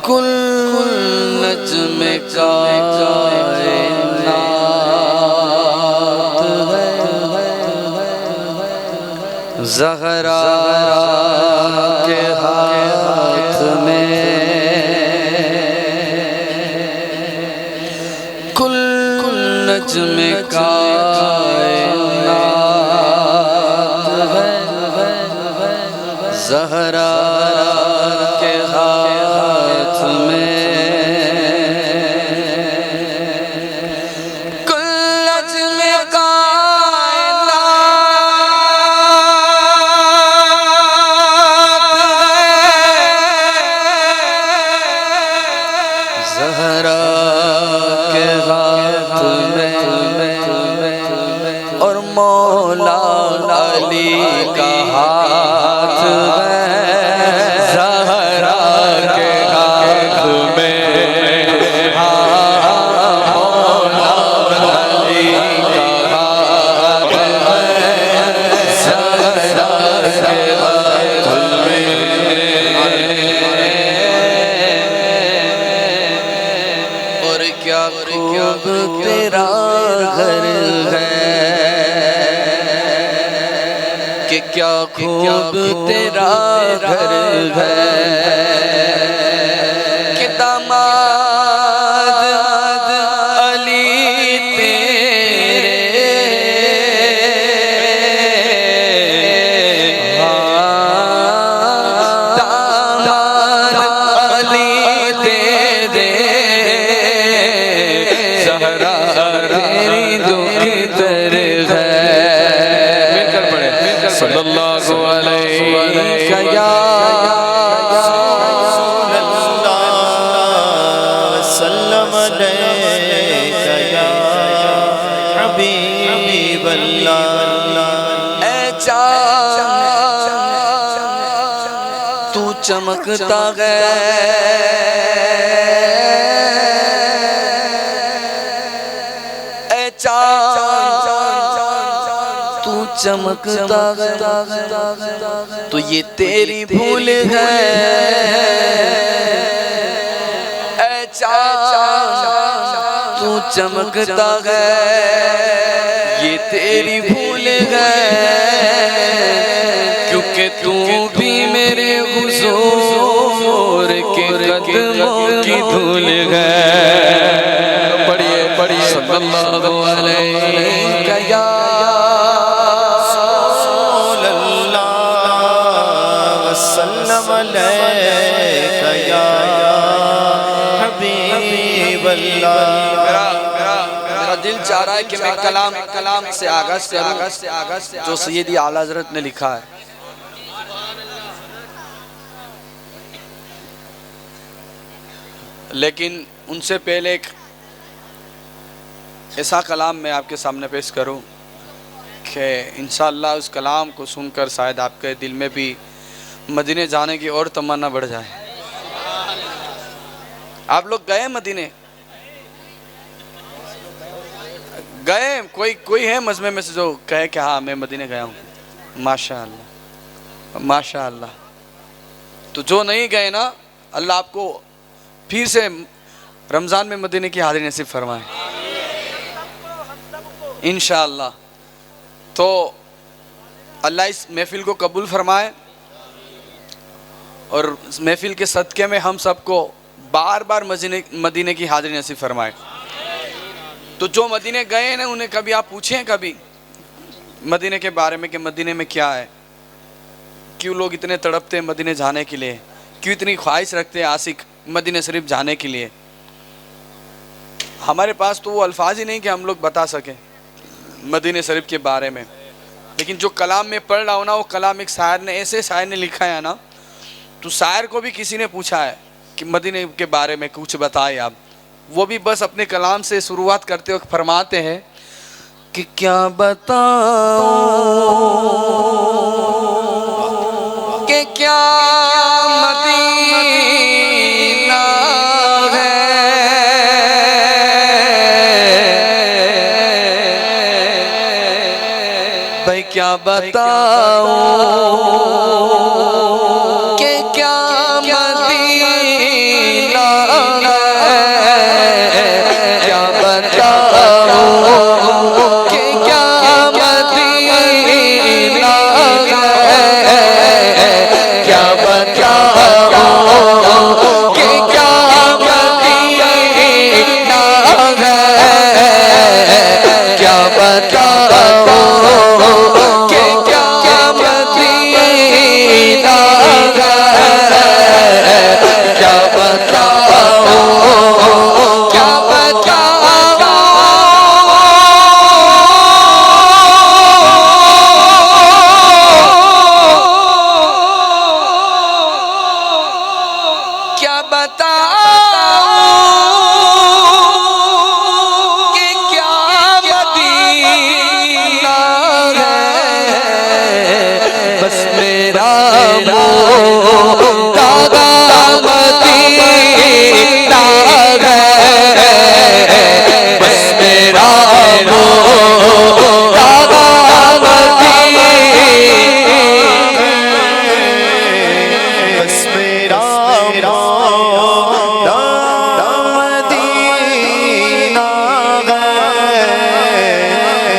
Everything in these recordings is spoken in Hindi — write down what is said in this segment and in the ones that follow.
कुल नज्म कायनात है ज़हरा के हाथ में, कुल नज्म कायनात है ज़हरा के हाथ में, कुल नज्म ज़हरा के हाथ में, और मौला अली का हाथ है ज़हरा के हाथ में, मौला अली का हाथ है ज़हरा के हाथ में। और क्या खूब तेरा घर है कि क्या खूब तेरा घर है कि दामाद अली तेरे, दामाद अली तेरे ज़हरा तेरी दुख तेरे है। मिलकर पढ़े सल्लल्लाहु अलैहि वसल्लम या हबीब अल्लाह। ऐ चाँद तू चमकता है, ऐ चाँद तू चमकता है, तो ये तेरी भूल है। ऐ चाँद तू चमकता है, ये तेरी भूल है, क्योंकि तू भी मेरे हुजूर के कदमों की धूल है। पढ़िए पढ़िए सल्लल्लाहु अलैहि वसल्लम या हबीब अल्लाह। मेरा दिल चाह रहा है कि मैं कलाम से आगाज़ करूं जो सैयदी आला हज़रत ने लिखा है। लेकिन उनसे पहले एक ऐसा कलाम मैं आपके सामने पेश करूं कि इंशाअल्लाह उस कलाम को सुनकर शायद आपके दिल में भी मदीने जाने की और तमन्ना बढ़ जाए। आप लोग गए मदीने? गए? कोई है मजमे में से जो कहे कि हाँ मैं मदीने गया हूँ? माशाअल्लाह माशाअल्लाह। तो जो नहीं गए ना, अल्लाह आपको फिर से रमज़ान में मदीने की हाज़िरी नसीब फरमाए इंशाअल्लाह। तो अल्लाह इस महफिल को कबूल फरमाए और इस महफिल के सदक़े में हम सबको बार बार मदीने की हाज़िरी नसीब फरमाए। तो जो मदीने गए ना, उन्हें कभी आप पूछें कभी मदीने के बारे में कि मदीने में क्या है, क्यों लोग इतने तड़पते हैं मदीने जाने के लिए, क्यों इतनी ख्वाहिश रखते हैं आशिक मदीने शरीफ जाने के लिए। हमारे पास तो वो अल्फाज ही नहीं कि हम लोग बता सकें मदीने शरीफ के बारे में। लेकिन जो कलाम में पढ़ रहा हूँ ना, वो कलाम एक शायर ने, ऐसे शायर ने लिखा है ना, तो शायर को भी किसी ने पूछा है कि मदीने के बारे में कुछ बताए आप। वो भी बस अपने कलाम से शुरुआत करते वक्त फरमाते हैं कि क्या बताऊं कि क्या मदीना है, भाई क्या बताऊं कि क्या मदीना बताऊं कि क्या मदीना है, बस मेरा दादा मदीना है, बस मेरा दादा मदीना, बस मेरा मदीना है,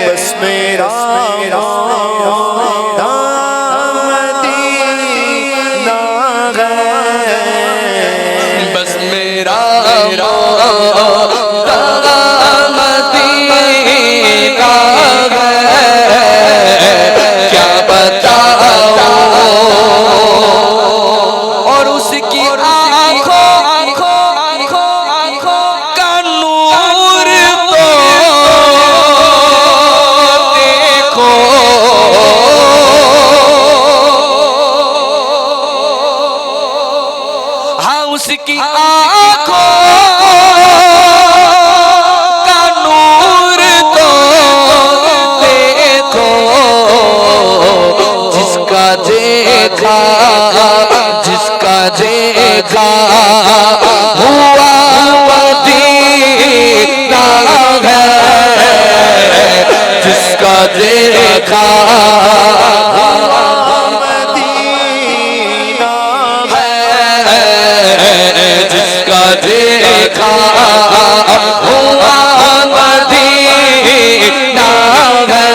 बस मेरा मदीना है, बस मेरा दादा मदीना है, क्या बताऊं। और उसकी आँखों का नूर तो देखो, हाँ उसकी आँखों का नूर तो देखो, जिसका देखा हुआ मदीना है, जिसका देखा मदीना है, जिसका देखा हुआ मदीना है,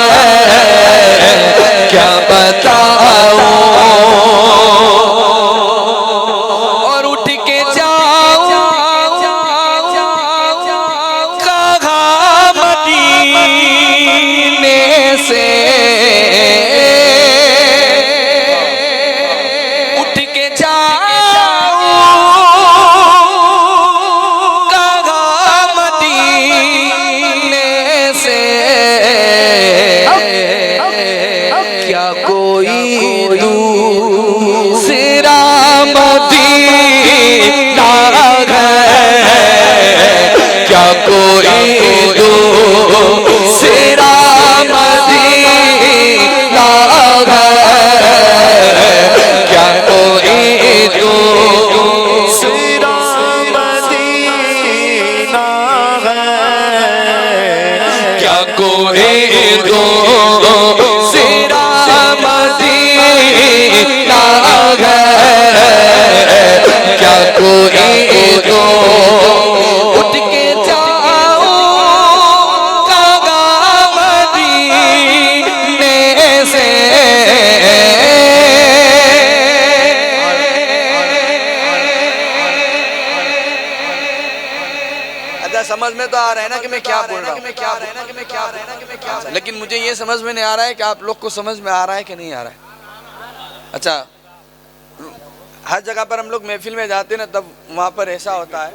क्या बताऊं। और उठ के जाऊं कहाँ मदीने से, उठ के जाऊं कहाँ मदीने से, क्या कोई दूसरा मदीना है, क्या कोई दूसरा मदीना है, क्या कोई दूसरा मदीना है, क्या कोई दूसरा मदीना है, क्या कोई उठ के जाऊं कहाँ मदीने से। अच्छा समझ में तो आ रहा है ना कि मैं क्या बोल रहा हूँ, लेकिन मुझे ये समझ में नहीं आ रहा है कि आप लोग को समझ में आ रहा है कि नहीं आ रहा है। अच्छा हर जगह पर हम लोग महफिल में जाते हैं ना, तब वहां पर ऐसा होता है।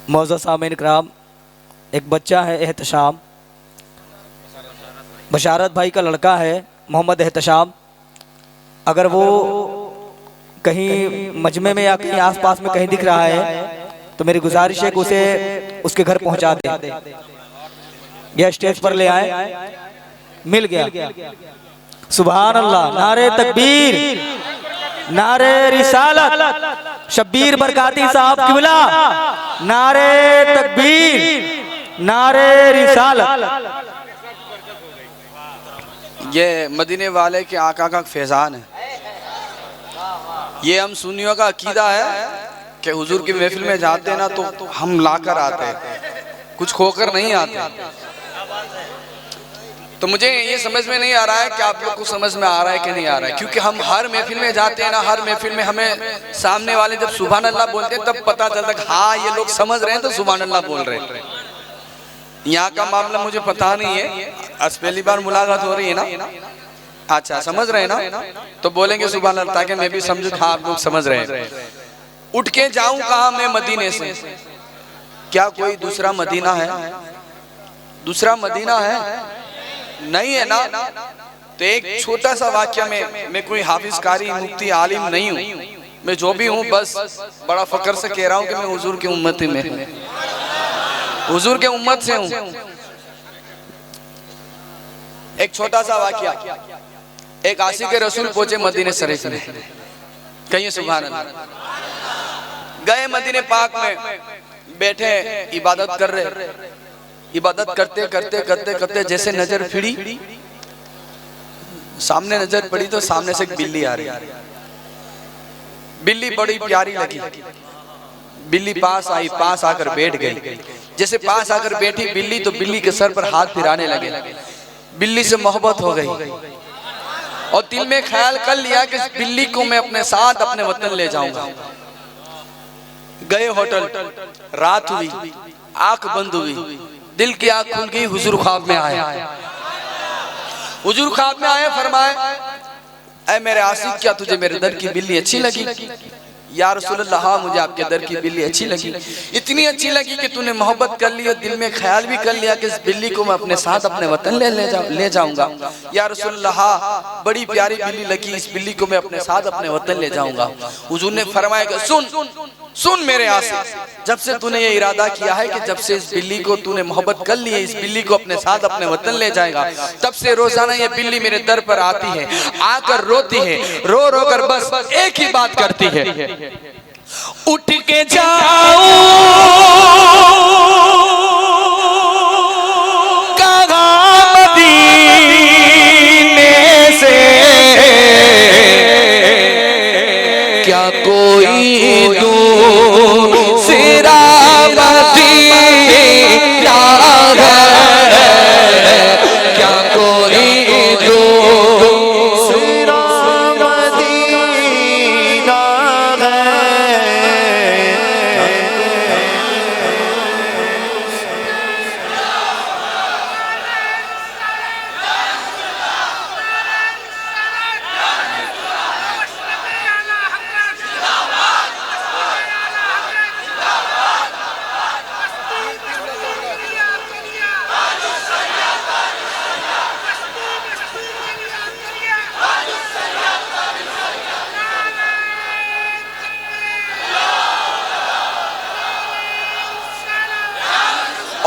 मौजूद सामीन कराम, एक बच्चा है एहतशाम, बशारत भाई का लड़का है मोहम्मद एहतशाम। अगर वो कहीं मजमे में या कहीं आसपास में कहीं दिख रहा है तो मेरी गुजारिश है कि उसे उसके घर पहुंचा दे या स्टेज पर ले आए। मिल गया। सुभान अल्लाह, नारे तकबीर, नारे रिसालत, शब्बीर बरकाती साहब किबला, नारे तकबीर, नारे रिसालत। ये मदीने वाले के आका का फैजान है। ये हम सुन्नियों का अकीदा है कि हुजूर की महफिल में जाते हैं ना तो हम लाकर आते हैं, कुछ खोकर नहीं आते। तो मुझे ये समझ में नहीं आ रहा है कि आप लोग को समझ में आ रहा है कि नहीं आ रहा है, क्योंकि हम हर महफिल में जाते हैं ना, हर महफिल में हमें सामने वाले जब सुभान अल्लाह बोलते हैं तब पता चलता है हाँ ये लोग समझ रहे हैं तो सुभान अल्लाह बोल रहे हैं। यहाँ का मामला मुझे पता नहीं है, आज पहली बार मुलाकात हो रही है ना। अच्छा समझ रहे हैं ना, तो बोलेंगे सुभान अल्लाह ताकि मैं भी समझूं हाँ आप लोग समझ रहे हैं। उठ के जाऊं कहाँ मैं मदीने से, क्या कोई दूसरा मदीना है? दूसरा मदीना है नहीं है ना। तो एक छोटा सा वाक्य में, मैं कोई हाफिज कारी मुफ्ती आलिम नहीं हूँ, मैं जो भी हूँ बस बड़ा फकर से कह रहा हूँ कि मैं हुजूर की उम्मत में हूँ, हुजूर के उम्मत से हूँ। एक छोटा सा वाक्य, एक आशिक रसूल पहुंचे मदीने शरीफ में, कहिए सुभान अल्लाह। गए मदीने पाक में, बैठे इबादत कर रहे, इबादत करते करते करते करते जैसे नजर फिरी, सामने नजर पड़ी तो सामने से एक बिल्ली आ रही। बिल्ली बड़ी प्यारी लगी, बिल्ली पास आई, पास आकर बैठ गई। जैसे पास आकर बैठी बिल्ली तो बिल्ली के सर पर हाथ फिराने लगे। बिल्ली से मोहब्बत हो गई और दिल में ख्याल कर लिया कि इस बिल्ली को मैं अपने साथ अपने वतन ले जाऊंगा। गए होटल, रात हुई, आंख बंद हुई, दिल की आंख खुल गई, हुजूर ख्वाब में आए। हुजूर ख्वाब में आए, फरमाए ऐ मेरे आशिक, क्या तुझे मेरे दर की बिल्ली अच्छी लगी? या रसूलल्लाह, हाँ मुझे आपके दर की बिल्ली अच्छी लगी, इतनी अच्छी लगी कि तूने मोहब्बत कर ली और दिल में ख्याल भी कर लिया कि इस बिल्ली को मैं अपने साथ अपने वतन ले जाऊंगा। या रसूलल्लाह, बड़ी प्यारी बिल्ली लगी, इस बिल्ली को मैं अपने साथ अपने वतन ले जाऊंगा। हुजूर ने फरमाया कि सुन मेरे आशिक, जब से तूने ये इरादा किया है कि जब से इस बिल्ली को तूने मोहब्बत कर ली है, इस बिल्ली को अपने साथ अपने वतन ले जाएगा, तब से रोजाना ये बिल्ली मेरे दर पर आती है, आकर रोती है, रो रो कर बस एक ही बात करती है, उठ के जाओ मदीने से, क्या कोई दूसरा मदीना है, क्या कोई दूसरा मदीना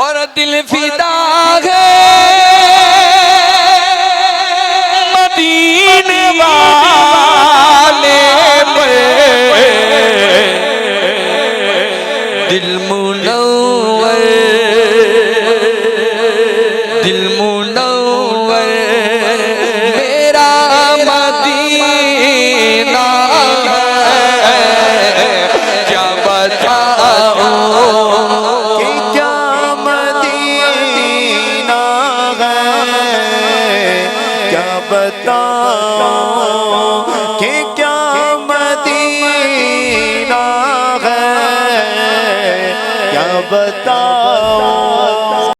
और दिल फिदा है मदीने वाले पे, दिल मुनव्वर, दिल मुनव्वर मेरा मदीना है, क्या बताऊं कि क्या मदीना है, क्या बताऊं कि क्या मदीना है, क्या बताऊं